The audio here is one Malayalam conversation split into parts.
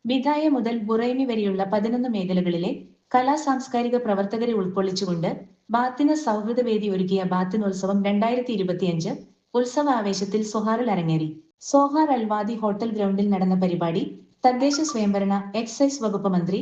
വിദായ മുതൽ ബുറൈമി വരെയുള്ള 11 മേഖലകളിലെ കലാ-സാംസ്കാരിക പ്രവർത്തകരെ ഉൾക്കൊള്ളിച്ചുകൊണ്ട് ബാത്തിന സൗഹൃദവേദി ഒരുക്കിയ ബാത്തിനോത്സവം 2025 ഉത്സവ ആവേശത്തിൽ സൊഹാറിൽ അരങ്ങേറി. സോഹാർ അൽവാദി ഹോട്ടൽ ഗ്രൗണ്ടിൽ നടന്ന പരിപാടി തദ്ദേശ സ്വയംഭരണ എക്സൈസ് വകുപ്പ് മന്ത്രി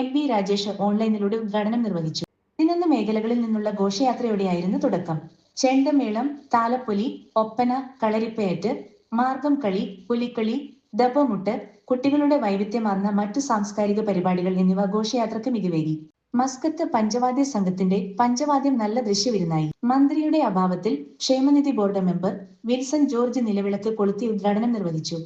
MB രാജേഷ് ഓൺലൈനിലൂടെ ഉദ്ഘാടനം നിർവഹിച്ചു. 11 മേഖലകളിൽ നിന്നുള്ള ഘോഷയാത്രയോടെയായിരുന്നു തുടക്കം. ചെണ്ടമേളം, താലപ്പൊലി, ഒപ്പന, കളരിപ്പയറ്റ്, മാർഗം കളി, പുലിക്കളി, ദഫമുട്ട്, കുട്ടികളുടെ വൈവിധ്യമാർന്ന മറ്റു സാംസ്കാരിക പരിപാടികൾ എന്നിവ ഘോഷയാത്രയ്ക്ക് മികവേകി. മസ്കത്ത് പഞ്ചവാദ്യ സംഘത്തിന്റെ പഞ്ചവാദ്യം നല്ല ദൃശ്യവിരുന്നായി. മന്ത്രിയുടെ അഭാവത്തിൽ ക്ഷേമനിധി ബോർഡ് മെമ്പർ വിൽസൺ ജോർജ് നിലവിളക്ക് കൊളുത്തി ഉദ്ഘാടനം നിർവഹിച്ചു.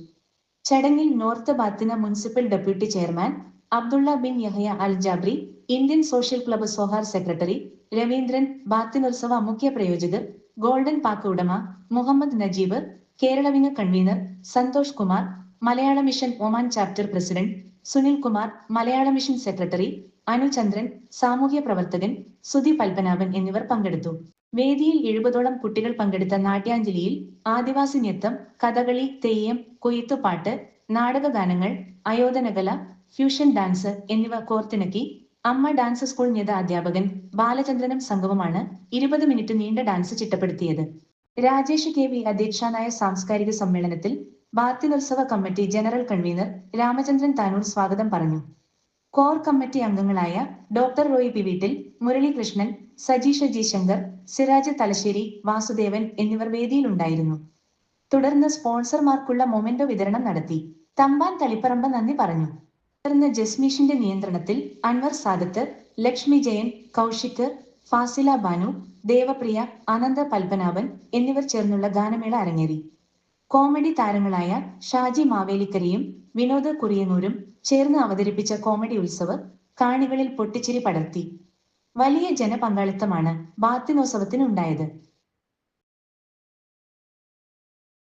ചടങ്ങിൽ north Batinah municipal deputy chairman Abdullah bin Yahya al Jabri, Indian social club Sohar secretary Raveendran, ബാത്തിനോത്സവ മുഖ്യ പ്രയോജകർ ഗോൾഡൻ പാക്ക് ഉടമ Muhammad Najeeb, Kerala wing convenor Santhosh Kumar, Malayala mission Oman chapter president Sunil Kumar, Malayala mission secretary അനുചന്ദ്രൻ, സാമൂഹ്യ പ്രവർത്തകൻ സുധി പത്മനാഭൻ എന്നിവർ പങ്കെടുത്തു. വേദിയിൽ 70ഓളം കുട്ടികൾ പങ്കെടുത്ത നാട്യാഞ്ജലിയിൽ ആദിവാസി നൃത്തം, കഥകളി, തെയ്യം, കൊയ്ത്തുപാട്ട്, നാടകഗാനങ്ങൾ, അയോധനകല, ഫ്യൂഷൻ ഡാൻസ് എന്നിവ കോർത്തിണക്കി. അമ്മ ഡാൻസ് സ്കൂൾ നൃത്ത അധ്യാപകൻ ബാലചന്ദ്രനും സംഘവുമാണ് 20 മിനിറ്റ് നീണ്ട ഡാൻസ് ചിട്ടപ്പെടുത്തിയത്. രാജേഷ് KV അധ്യക്ഷനായ സാംസ്കാരിക സമ്മേളനത്തിൽ ബാത്തിനോത്സവ committee general convenor Ramachandran Tanur സ്വാഗതം പറഞ്ഞു. കോർ കമ്മിറ്റി അംഗങ്ങളായ doctor Roy P Veettil, Muralikrishnan, Sajeesha G Shankar, Siraj Thalassery, Vasudevan എന്നിവർ വേദിയിലുണ്ടായിരുന്നു. തുടർന്ന് സ്പോൺസർമാർക്കുള്ള മൊമെന്റോ വിതരണം നടത്തി. തമ്പാൻ തളിപ്പറമ്പ് നന്ദി പറഞ്ഞു. തുടർന്ന് ജസ്മീഷിന്റെ നിയന്ത്രണത്തിൽ അൻവർ സാദത്ത്, ലക്ഷ്മി ജയൻ, കൗശിക്, ഫാസില ബാനു, ദേവപ്രിയ, അനന്ത പത്മനാഭൻ എന്നിവർ ചേർന്നുള്ള ഗാനമേള അരങ്ങേറി. കോമഡി താരങ്ങളായ ഷാജി മാവേലിക്കരയും വിനോദ് കുറിയനൂരും ചേർന്ന് അവതരിപ്പിച്ച കോമഡി ഉത്സവ് കാണികളിൽ പൊട്ടിച്ചിരി പടർത്തി. വലിയ ജനപങ്കാളിത്തമാണ് ബാത്തിനോത്സവത്തിനുണ്ടായത്.